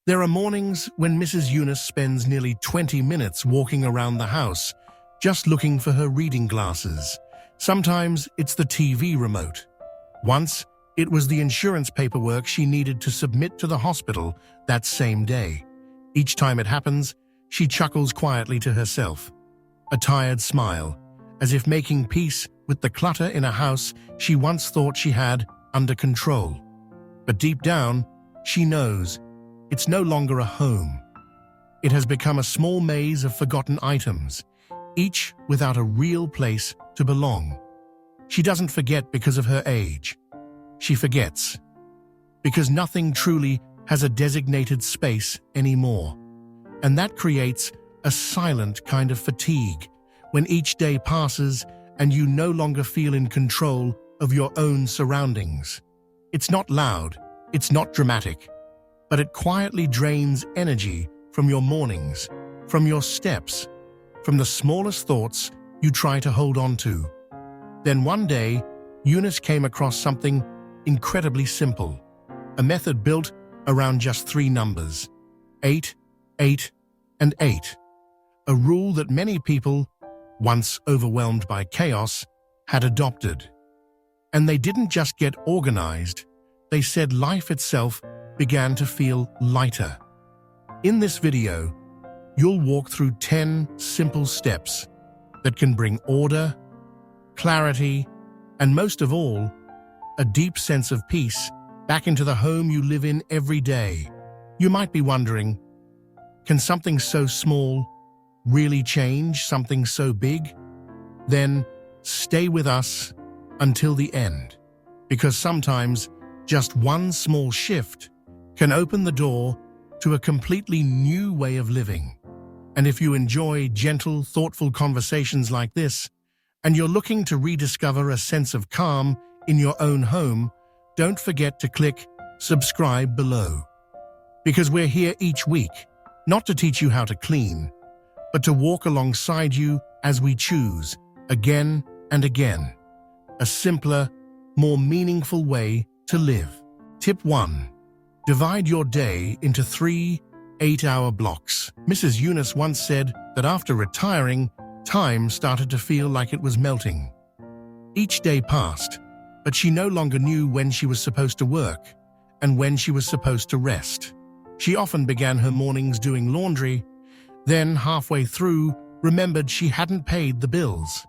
There are mornings when Mrs. Eunice spends nearly 20 minutes walking around the house, just looking for her reading glasses. Sometimes it's the TV remote. Once, it was the insurance paperwork she needed to submit to the hospital that same day. Each time it happens, she chuckles quietly to herself, a tired smile, as if making peace with the clutter in a house she once thought she had under control. But deep down, she knows it's no longer a home. It has become a small maze of forgotten items, each without a real place to belong. She doesn't forget because of her age. She forgets because nothing truly has a designated space anymore. And that creates a silent kind of fatigue when each day passes and you no longer feel in control of your own surroundings. It's not loud, it's not dramatic, but it quietly drains energy from your mornings, from your steps, from the smallest thoughts you try to hold on to. Then one day, Eunice came across something incredibly simple, a method built around just 3 numbers, 8, 8, and 8, a rule that many people, once overwhelmed by chaos, had adopted. And they didn't just get organized, they said life itself began to feel lighter. In this video, you'll walk through 10 simple steps that can bring order, clarity, and most of all, a deep sense of peace back into the home you live in every day. You might be wondering, can something so small really change something so big? Then stay with us until the end, because sometimes just one small shift can open the door to a completely new way of living. And if you enjoy gentle, thoughtful conversations like this, and you're looking to rediscover a sense of calm in your own home, don't forget to click subscribe below. Because we're here each week, not to teach you how to clean, but to walk alongside you as we choose, again and again, a simpler, more meaningful way to live. Tip 1. Divide your day into 3 8-hour blocks. Mrs. Eunice once said that after retiring, time started to feel like it was melting. Each day passed, but she no longer knew when she was supposed to work and when she was supposed to rest. She often began her mornings doing laundry, then halfway through remembered she hadn't paid the bills.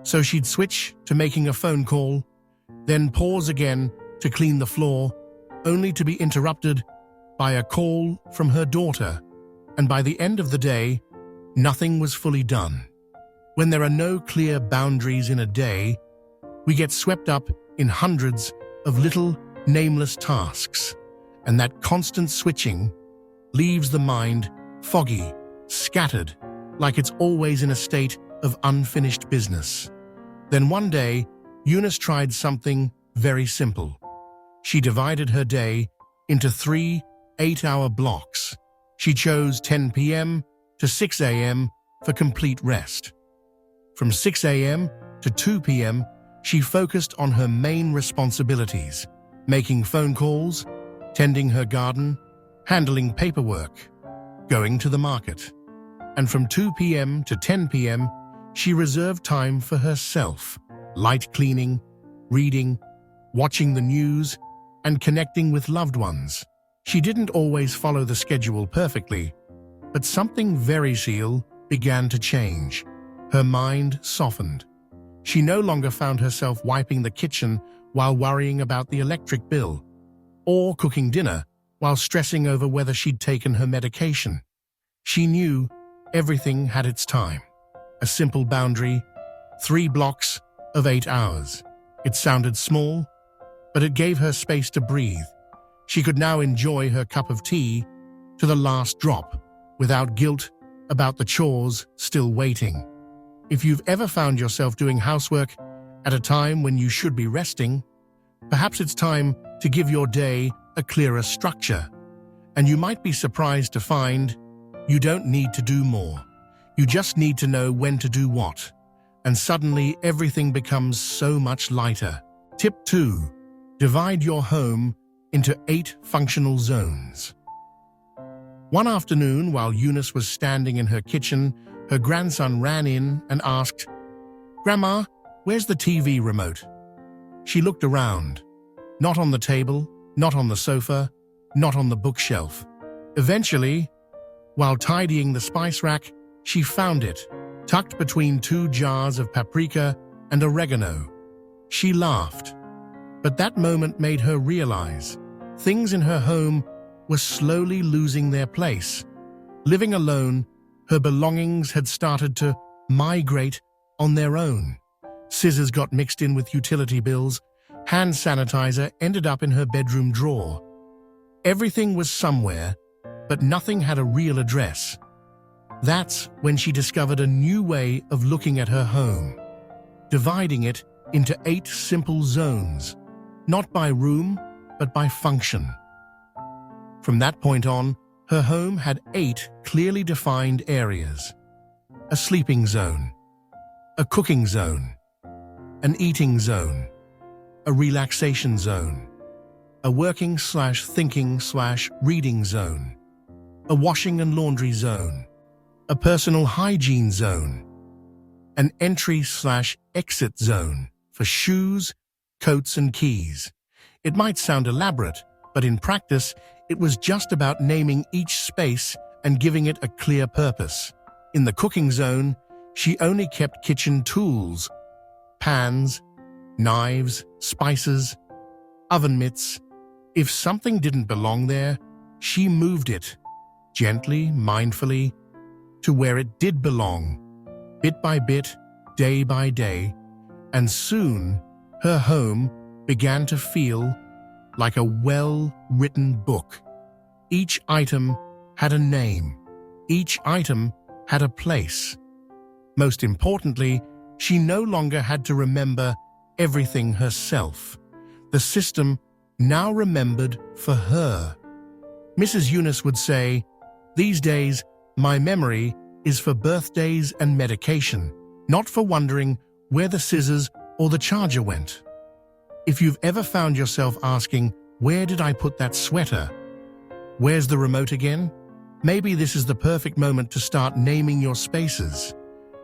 So she'd switch to making a phone call, then pause again to clean the floor, only to be interrupted by a call from her daughter, and by the end of the day, nothing was fully done. When there are no clear boundaries in a day, we get swept up in hundreds of little, nameless tasks, and that constant switching leaves the mind foggy, scattered, like it's always in a state of unfinished business. Then one day, Eunice tried something very simple. She divided her day into 3 8-hour blocks. She chose 10 p.m. to 6 a.m. for complete rest. From 6 a.m. to 2 p.m., she focused on her main responsibilities, making phone calls, tending her garden, handling paperwork, going to the market. And from 2 p.m. to 10 p.m., she reserved time for herself, light cleaning, reading, watching the news, and connecting with loved ones. She didn't always follow the schedule perfectly, but something very real began to change. Her mind softened. She no longer found herself wiping the kitchen while worrying about the electric bill, or cooking dinner while stressing over whether she'd taken her medication. She knew everything had its time. A simple boundary, 3 blocks of 8 hours. It sounded small, but it gave her space to breathe. She could now enjoy her cup of tea to the last drop, without guilt about the chores still waiting. If you've ever found yourself doing housework at a time when you should be resting, perhaps it's time to give your day a clearer structure. And you might be surprised to find you don't need to do more. You just need to know when to do what. And suddenly everything becomes so much lighter. Tip 2. Divide your home into 8 functional zones. One afternoon, while Eunice was standing in her kitchen, her grandson ran in and asked, "Grandma, where's the TV remote?" She looked around. Not on the table, not on the sofa, not on the bookshelf. Eventually, while tidying the spice rack, she found it, tucked between 2 jars of paprika and oregano. She laughed, but that moment made her realize things in her home were slowly losing their place. Living alone, her belongings had started to migrate on their own. Scissors got mixed in with utility bills. Hand sanitizer ended up in her bedroom drawer. Everything was somewhere, but nothing had a real address. That's when she discovered a new way of looking at her home, dividing it into 8 simple zones, not by room, but by function. From that point on, her home had 8 clearly defined areas: a sleeping zone, a cooking zone, an eating zone, a relaxation zone, a working/thinking/reading zone, a washing and laundry zone, a personal hygiene zone, an entry/exit zone for shoes, coats, and keys. It might sound elaborate, but in practice, it was just about naming each space and giving it a clear purpose. In the cooking zone, she only kept kitchen tools: pans, knives, spices, oven mitts. If something didn't belong there, she moved it, gently, mindfully, to where it did belong, bit by bit, day by day, and soon her home began to feel like a well-written book. Each item had a name. Each item had a place. Most importantly, she no longer had to remember everything herself. The system now remembered for her. Mrs. Eunice would say, "These days, my memory is for birthdays and medication, not for wondering where the scissors or the charger went." If you've ever found yourself asking, "Where did I put that sweater? Where's the remote again?" maybe this is the perfect moment to start naming your spaces.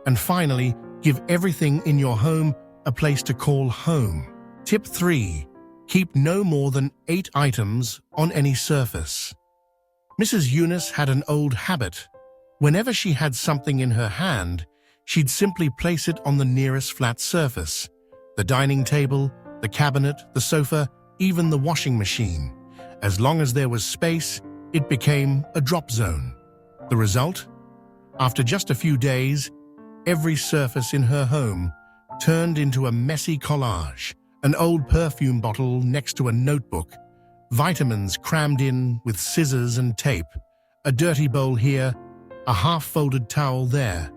And finally, give everything in your home a place to call home. Tip 3. Keep no more than 8 items on any surface. Mrs. Eunice had an old habit. Whenever she had something in her hand, she'd simply place it on the nearest flat surface: the dining table, the cabinet, the sofa, even the washing machine. As long as there was space, it became a drop zone. The result? After just a few days, every surface in her home turned into a messy collage: an old perfume bottle next to a notebook, vitamins crammed in with scissors and tape, a dirty bowl here, a half-folded towel there.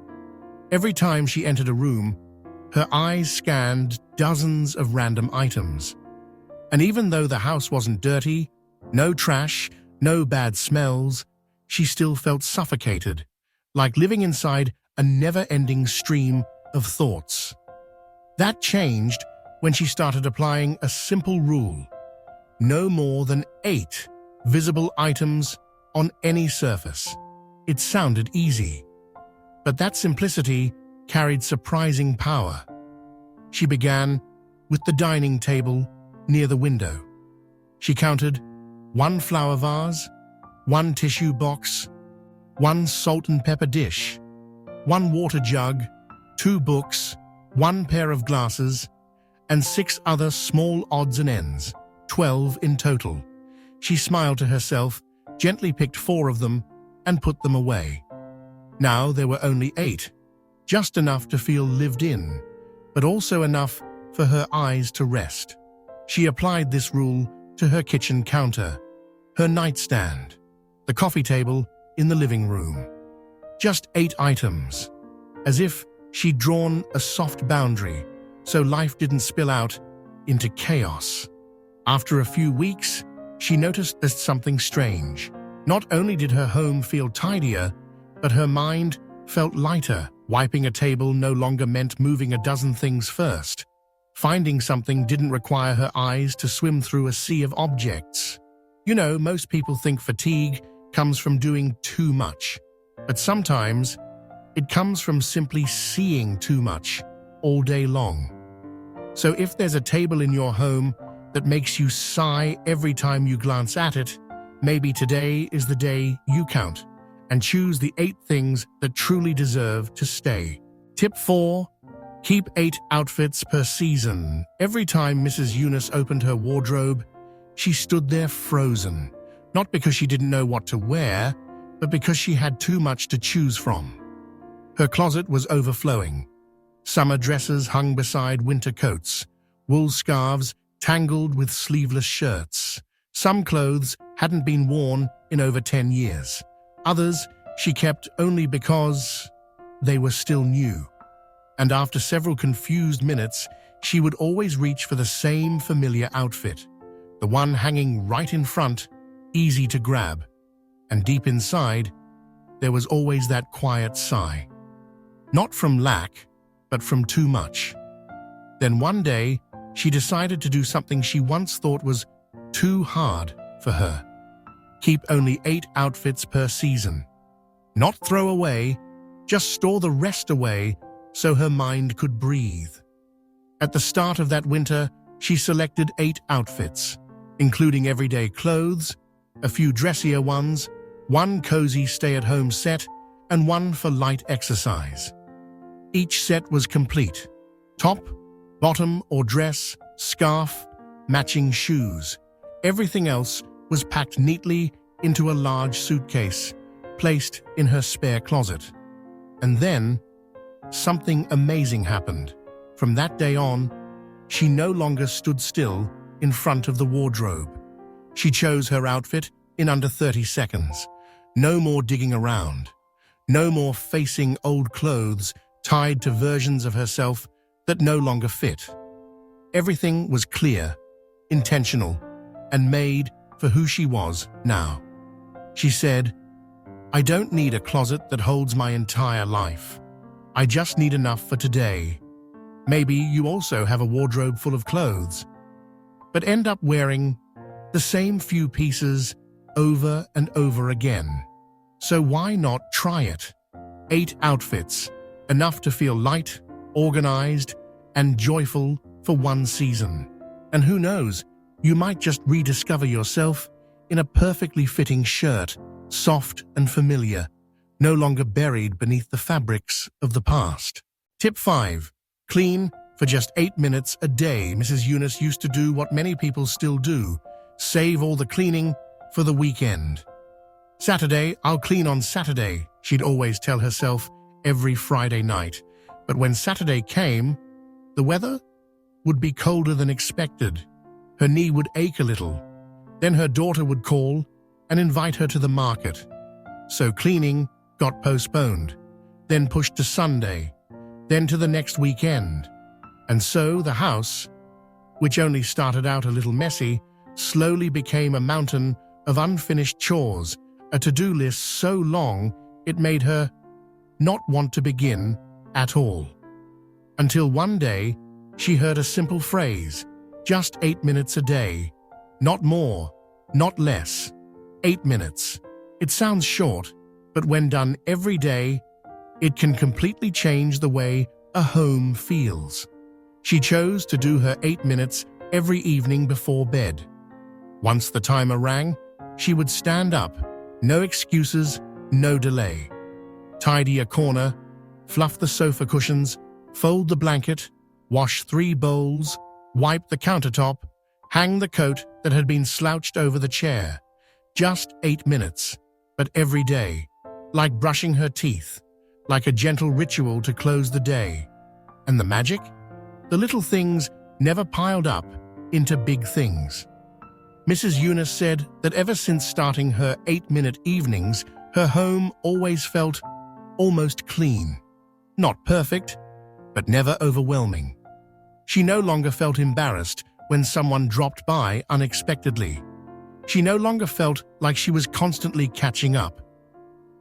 Every time she entered a room, her eyes scanned dozens of random items. And even though the house wasn't dirty, no trash, no bad smells, she still felt suffocated, like living inside a never-ending stream of thoughts. That changed when she started applying a simple rule: no more than 8 visible items on any surface. It sounded easy, but that simplicity carried surprising power. She began with the dining table near the window. She counted 1 flower vase, 1 tissue box, 1 salt and pepper dish, 1 water jug, 2 books, 1 pair of glasses, and 6 other small odds and ends, 12 in total. She smiled to herself, gently picked 4 of them, and put them away. Now there were only 8, just enough to feel lived in, but also enough for her eyes to rest. She applied this rule to her kitchen counter, her nightstand, the coffee table in the living room. Just 8 items, as if she'd drawn a soft boundary so life didn't spill out into chaos. After a few weeks, she noticed something strange. Not only did her home feel tidier, but her mind felt lighter. Wiping a table no longer meant moving a dozen things first. Finding something didn't require her eyes to swim through a sea of objects. You know, most people think fatigue comes from doing too much, but sometimes it comes from simply seeing too much all day long. So if there's a table in your home that makes you sigh every time you glance at it, maybe today is the day you count and choose the 8 things that truly deserve to stay. Tip 4. Keep 8 outfits per season. Every time Mrs. Eunice opened her wardrobe, she stood there frozen, not because she didn't know what to wear, but because she had too much to choose from. Her closet was overflowing. Summer dresses hung beside winter coats, wool scarves tangled with sleeveless shirts. Some clothes hadn't been worn in over 10 years. Others she kept only because they were still new. And after several confused minutes, she would always reach for the same familiar outfit, the one hanging right in front, easy to grab. And deep inside, there was always that quiet sigh. Not from lack, but from too much. Then one day, she decided to do something she once thought was too hard for her. Keep only 8 outfits per season. Not throw away, just store the rest away so her mind could breathe. At the start of that winter, she selected 8 outfits, including everyday clothes, a few dressier ones, one cozy stay-at-home set, and one for light exercise. Each set was complete: top, bottom or dress, scarf, matching shoes. Everything else was packed neatly into a large suitcase, placed in her spare closet. And then, something amazing happened. From that day on, she no longer stood still in front of the wardrobe. She chose her outfit in under 30 seconds. No more digging around. No more facing old clothes tied to versions of herself that no longer fit. Everything was clear, intentional, and made for who she was now. She said, "I don't need a closet that holds my entire life. I just need enough for today." Maybe you also have a wardrobe full of clothes, but end up wearing the same few pieces over and over again. So why not try it? 8 outfits, enough to feel light, organized, and joyful for one season. And who knows, you might just rediscover yourself in a perfectly fitting shirt, soft and familiar, no longer buried beneath the fabrics of the past. Tip 5. Clean for just 8 minutes a day. Mrs. Eunice used to do what many people still do: save all the cleaning for the weekend. "Saturday, I'll clean on Saturday," she'd always tell herself every Friday night. But when Saturday came, the weather would be colder than expected. Her knee would ache a little. Then her daughter would call and invite her to the market. So cleaning got postponed, then pushed to Sunday, then to the next weekend. And so the house, which only started out a little messy, slowly became a mountain of unfinished chores, a to-do list so long it made her not want to begin at all. Until one day, she heard a simple phrase: just 8 minutes a day. Not more, not less. 8 minutes. It sounds short, but when done every day, it can completely change the way a home feels. She chose to do her 8 minutes every evening before bed. Once the timer rang, she would stand up. No excuses, no delay. Tidy a corner, fluff the sofa cushions, fold the blanket, wash 3 bowls, wipe the countertop, hang the coat that had been slouched over the chair. Just 8 minutes, but every day, like brushing her teeth, like a gentle ritual to close the day. And the magic? The little things never piled up into big things. Mrs. Eunice said that ever since starting her 8-minute evenings, her home always felt almost clean. Not perfect, but never overwhelming. She no longer felt embarrassed when someone dropped by unexpectedly. She no longer felt like she was constantly catching up.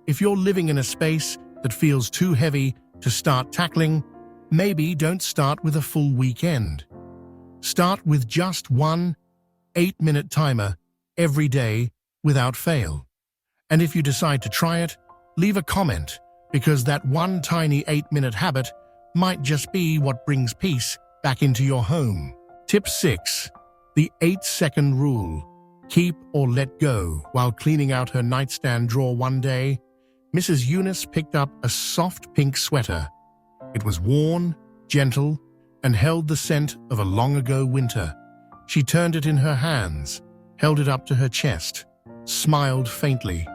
If you're living in a space that feels too heavy to start tackling, maybe don't start with a full weekend. Start with just one 8-minute timer every day without fail. And if you decide to try it, leave a comment, because that one tiny 8-minute habit might just be what brings peace back into your home. Tip 6. The 8-second rule. Keep or let go. While cleaning out her nightstand drawer one day, Mrs. Eunice picked up a soft pink sweater. It was worn, gentle, and held the scent of a long-ago winter. She turned it in her hands, held it up to her chest, smiled faintly.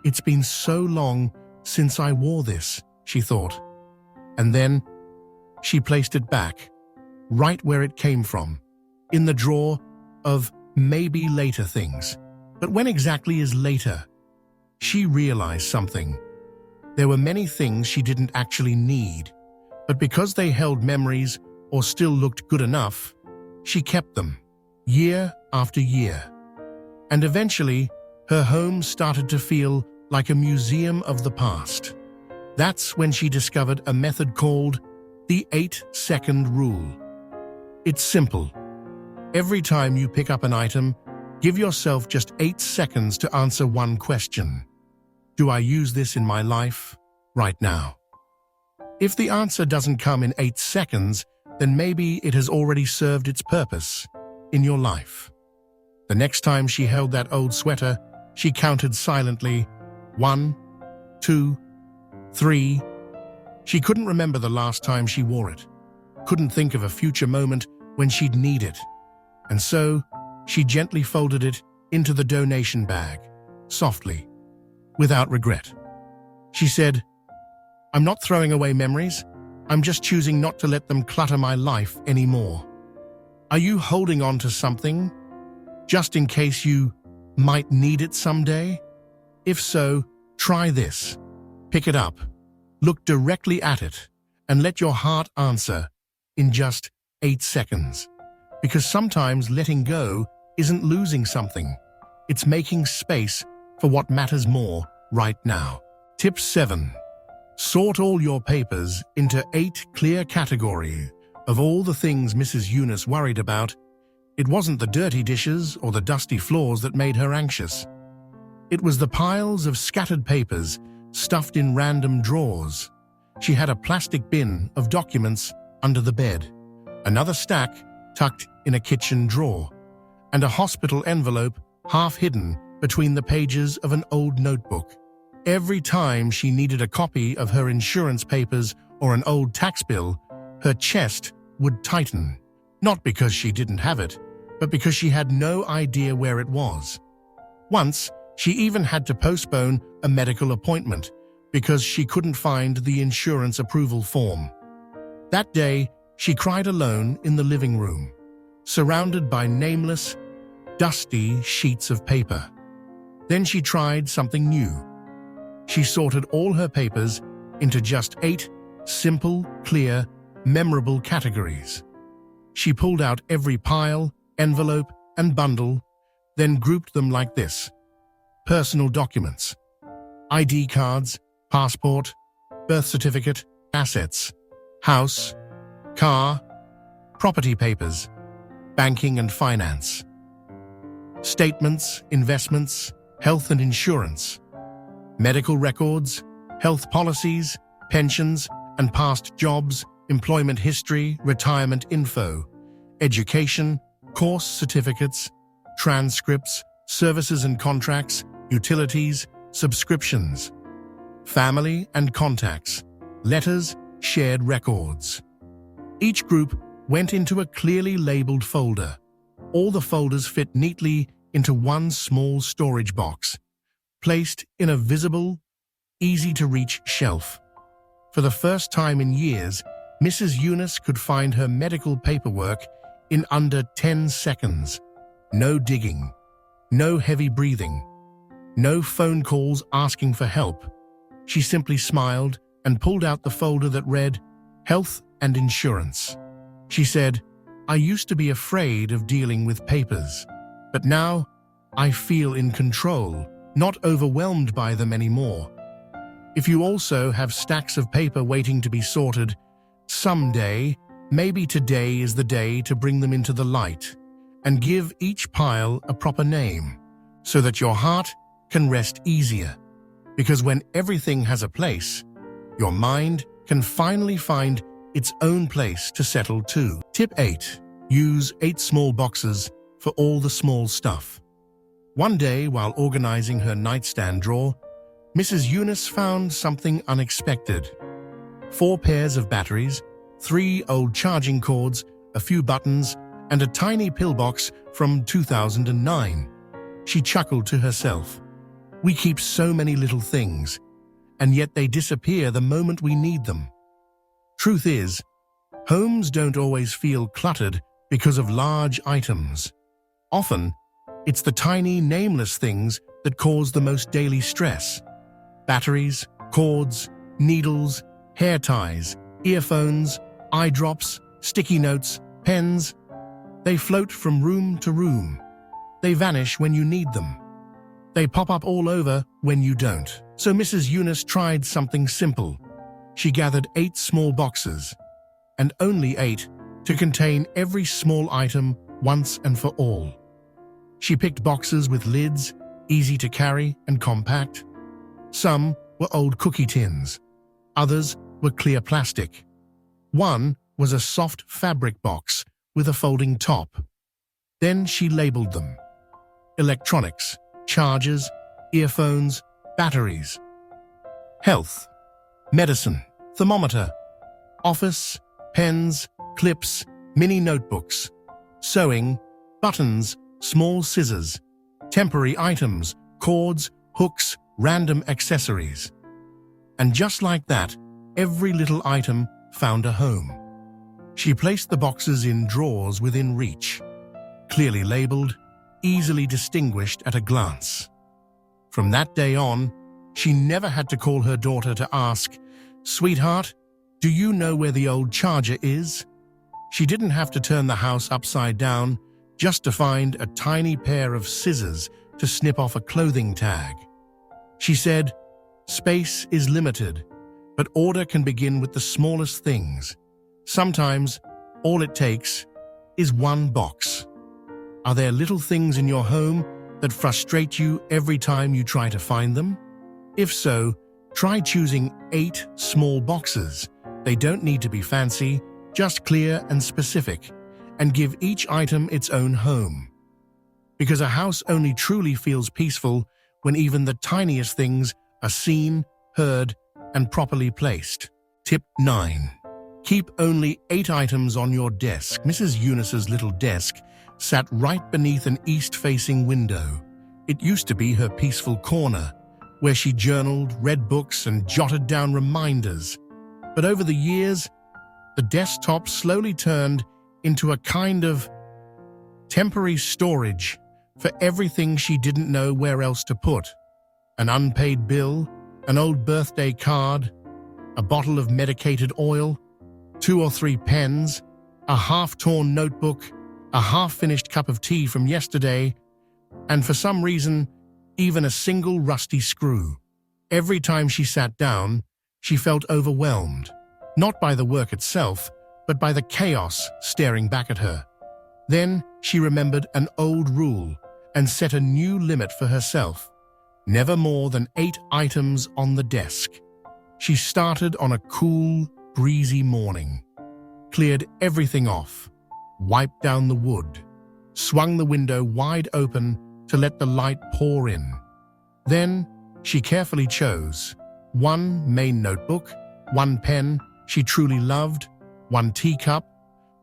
"It's been so long since I wore this," she thought. And then she placed it back, right where it came from, in the drawer of maybe later things. But when exactly is later? She realized something. There were many things she didn't actually need, but because they held memories or still looked good enough, she kept them, year after year. And eventually, her home started to feel like a museum of the past. That's when she discovered a method called the 8-second rule. It's simple. Every time you pick up an item, give yourself just 8 seconds to answer one question. Do I use this in my life right now? If the answer doesn't come in 8 seconds, then maybe it has already served its purpose in your life. The next time she held that old sweater, she counted silently. 1, 2, 3. She couldn't remember the last time she wore it, couldn't think of a future moment when she'd need it. And so, she gently folded it into the donation bag, softly, without regret. She said, "I'm not throwing away memories. I'm just choosing not to let them clutter my life anymore." Are you holding on to something, just in case you might need it someday? If so, try this. Pick it up, look directly at it, and let your heart answer in just 8 seconds. Because sometimes letting go isn't losing something. It's making space for what matters more right now. Tip 7. Sort all your papers into 8 clear categories. Of all the things Mrs. Eunice worried about, it wasn't the dirty dishes or the dusty floors that made her anxious. It was the piles of scattered papers stuffed in random drawers. She had a plastic bin of documents under the bed, another stack tucked in a kitchen drawer, and a hospital envelope half hidden between the pages of an old notebook. Every time she needed a copy of her insurance papers or an old tax bill, her chest would tighten, not because she didn't have it, but because she had no idea where it was. Once, she even had to postpone a medical appointment because she couldn't find the insurance approval form. That day, she cried alone in the living room, surrounded by nameless, dusty sheets of paper. Then she tried something new. She sorted all her papers into just 8 simple, clear, memorable categories. She pulled out every pile, envelope, and bundle, then grouped them like this: personal documents, ID cards, passport, birth certificate, assets, house, car, property papers, banking and finance, statements, investments, health and insurance, medical records, health policies, pensions and past jobs, employment history, retirement info, education, course certificates, transcripts, services and contracts, utilities, subscriptions, family and contacts, letters, shared records. Each group went into a clearly labeled folder. All the folders fit neatly into one small storage box, placed in a visible, easy-to-reach shelf. For the first time in years, Mrs. Eunice could find her medical paperwork in under 10 seconds. No digging, no heavy breathing, no phone calls asking for help. She simply smiled and pulled out the folder that read, Health and Insurance. She said, "I used to be afraid of dealing with papers, but now I feel in control, not overwhelmed by them anymore." If you also have stacks of paper waiting to be sorted, someday, maybe today is the day to bring them into the light and give each pile a proper name so that your heart can rest easier. Because when everything has a place, your mind can finally find its own place to settle too. Tip 8. Use 8 small boxes for all the small stuff. One day, while organizing her nightstand drawer, Mrs. Eunice found something unexpected. 4 pairs of batteries, 3 old charging cords, a few buttons, and a tiny pillbox from 2009. She chuckled to herself. We keep so many little things, and yet they disappear the moment we need them. Truth is, homes don't always feel cluttered because of large items. Often, it's the tiny, nameless things that cause the most daily stress. Batteries, cords, needles, hair ties, earphones, eye drops, sticky notes, pens. They float from room to room. They vanish when you need them. They pop up all over when you don't. So Mrs. Eunice tried something simple. She gathered 8 small boxes, and only 8, to contain every small item once and for all. She picked boxes with lids, easy to carry and compact. Some were old cookie tins. Others were clear plastic. One was a soft fabric box with a folding top. Then she labeled them. Electronics, chargers, earphones, batteries. Health, medicine, thermometer, office, pens, clips, mini notebooks, sewing, buttons, small scissors, temporary items, cords, hooks, random accessories. And just like that, every little item found a home. She placed the boxes in drawers within reach, clearly labeled, easily distinguished at a glance. From that day on, she never had to call her daughter to ask, "Sweetheart, do you know where the old charger is?" She didn't have to turn the house upside down just to find a tiny pair of scissors to snip off a clothing tag. She said, "Space is limited, but order can begin with the smallest things. Sometimes, all it takes is one box." Are there little things in your home that frustrate you every time you try to find them? If so, try choosing 8 small boxes. They don't need to be fancy, just clear and specific, and give each item its own home. Because a house only truly feels peaceful when even the tiniest things are seen, heard, and properly placed. Tip 9. Keep only 8 items on your desk. Mrs. Eunice's little desk sat right beneath an east-facing window. It used to be her peaceful corner, where she journaled, read books, and jotted down reminders. But over the years, the desktop slowly turned into a kind of temporary storage for everything she didn't know where else to put. An unpaid bill, an old birthday card, a bottle of medicated oil, 2 or 3 pens, a half-torn notebook, a half-finished cup of tea from yesterday, and for some reason, even a single rusty screw. Every time she sat down, she felt overwhelmed, not by the work itself, but by the chaos staring back at her. Then she remembered an old rule and set a new limit for herself: never more than 8 items on the desk. She started on a cool, breezy morning, cleared everything off, wiped down the wood, swung the window wide open to let the light pour in. Then she carefully chose 1 main notebook, 1 pen she truly loved, 1 teacup,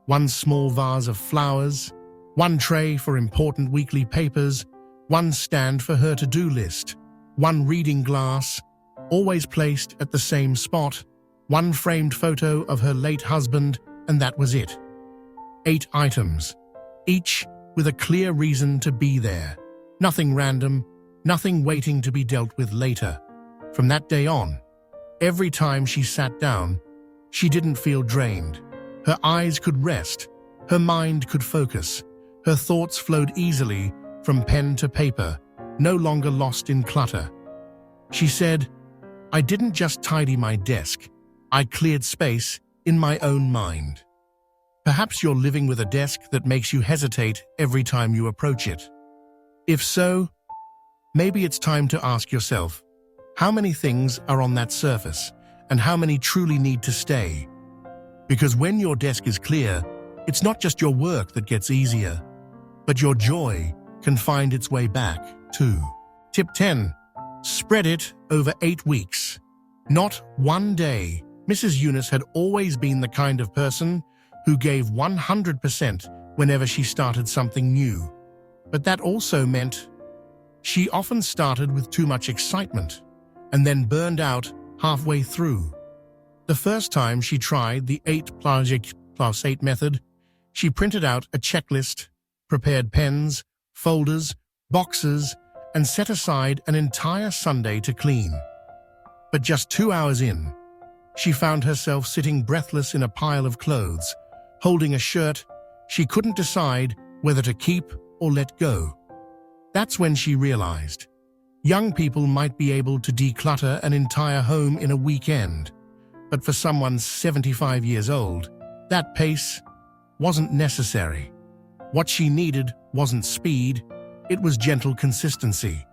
1 small vase of flowers, 1 tray for important weekly papers, 1 stand for her to-do list, 1 reading glass, always placed at the same spot, 1 framed photo of her late husband, and that was it. 8 items, each with a clear reason to be there. Nothing random, nothing waiting to be dealt with later. From that day on, every time she sat down, she didn't feel drained. Her eyes could rest, her mind could focus, her thoughts flowed easily from pen to paper, no longer lost in clutter. She said, "I didn't just tidy my desk, I cleared space in my own mind." Perhaps you're living with a desk that makes you hesitate every time you approach it. If so, maybe it's time to ask yourself, how many things are on that surface and how many truly need to stay? Because when your desk is clear, it's not just your work that gets easier, but your joy can find its way back too. Tip 10. Spread it over 8 weeks. Not one day. Mrs. Eunice had always been the kind of person who gave 100% whenever she started something new. But that also meant she often started with too much excitement and then burned out halfway through. The first time she tried the 8+8 method, she printed out a checklist, prepared pens, folders, boxes, and set aside an entire Sunday to clean. But just 2 hours in, she found herself sitting breathless in a pile of clothes, holding a shirt she couldn't decide whether to keep or let go. That's when she realized young people might be able to declutter an entire home in a weekend, but for someone 75 years old, that pace wasn't necessary. What she needed wasn't speed, it was gentle consistency.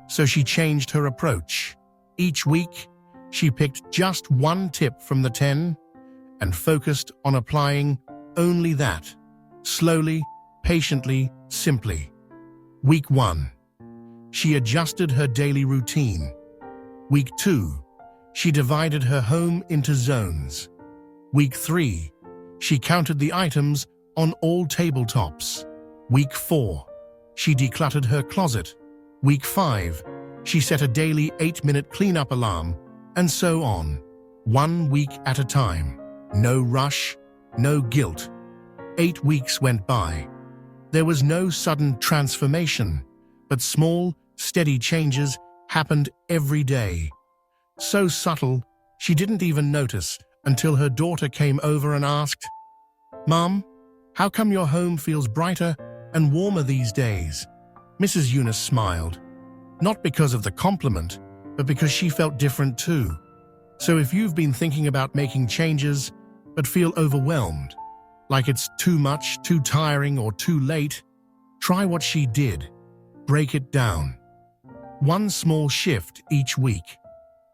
So she changed her approach. Each week, she picked just one tip from the 10 and focused on applying only that, slowly, patiently, simply. Week 1. She adjusted her daily routine. Week 2. She divided her home into zones. Week 3. She counted the items on all tabletops. Week 4. She decluttered her closet. Week 5. She set a daily 8-minute cleanup alarm, and so on. 1 week at a time. No rush, no guilt. 8 weeks went by. There was no sudden transformation, but small, steady changes happened every day. So subtle, she didn't even notice until her daughter came over and asked, "Mom, how come your home feels brighter and warmer these days?" Mrs. Eunice smiled, not because of the compliment, but because she felt different too. So if you've been thinking about making changes, but feel overwhelmed, like it's too much, too tiring, or too late, try what she did. Break it down. One small shift each week.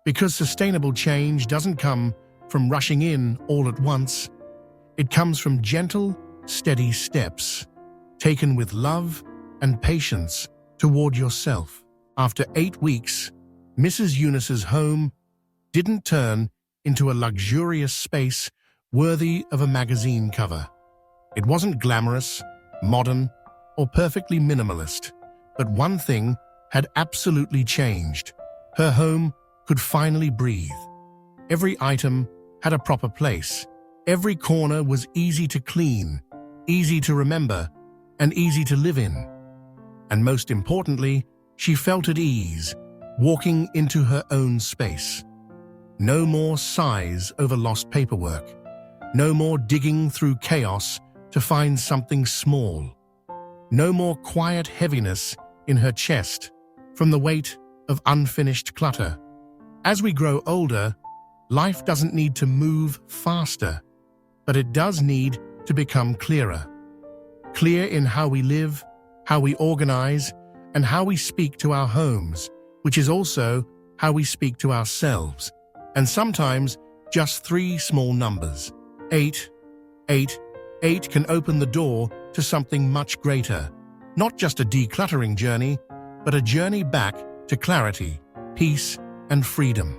Because sustainable change doesn't come from rushing in all at once. It comes from gentle, steady steps, taken with love and patience toward yourself. After 8 weeks, Mrs. Eunice's home didn't turn into a luxurious space worthy of a magazine cover. It wasn't glamorous, modern, or perfectly minimalist, but one thing had absolutely changed. Her home could finally breathe. Every item had a proper place. Every corner was easy to clean, easy to remember, and easy to live in. And most importantly, she felt at ease, walking into her own space. No more sighs over lost paperwork. No more digging through chaos to find something small. No more quiet heaviness in her chest from the weight of unfinished clutter. As we grow older, life doesn't need to move faster, but it does need to become clearer. Clear in how we live, how we organize, and how we speak to our homes, which is also how we speak to ourselves. And sometimes just 3 small numbers. 8, 8, 8 can open the door to something much greater. Not just a decluttering journey, but a journey back to clarity, peace, and freedom.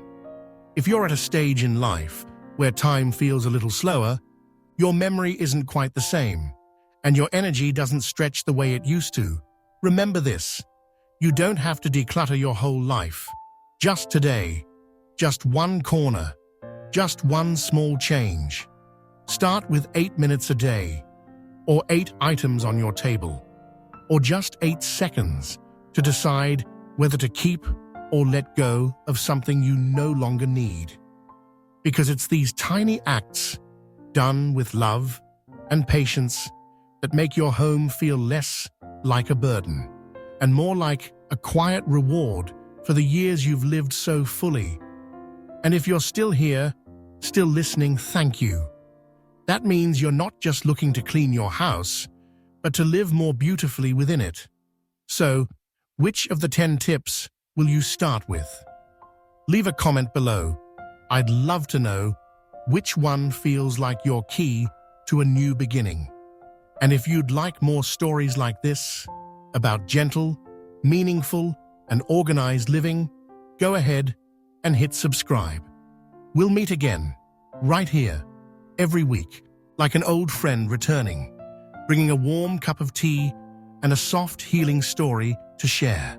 If you're at a stage in life where time feels a little slower, your memory isn't quite the same, and your energy doesn't stretch the way it used to, remember this: you don't have to declutter your whole life. Just today, just one corner, just one small change. Start with 8 minutes a day, or 8 items on your table, or just 8 seconds to decide whether to keep or let go of something you no longer need. Because it's these tiny acts, done with love and patience, that make your home feel less like a burden and more like a quiet reward for the years you've lived so fully. And if you're still here, still listening, thank you. That means you're not just looking to clean your house, but to live more beautifully within it. So, Which of the 10 tips will you start with? Leave a comment below. I'd love to know which one feels like your key to a new beginning. And if you'd like more stories like this about gentle, meaningful, and organized living, go ahead and hit subscribe. We'll meet again, right here, every week, like an old friend returning, bringing a warm cup of tea and a soft, healing story to share.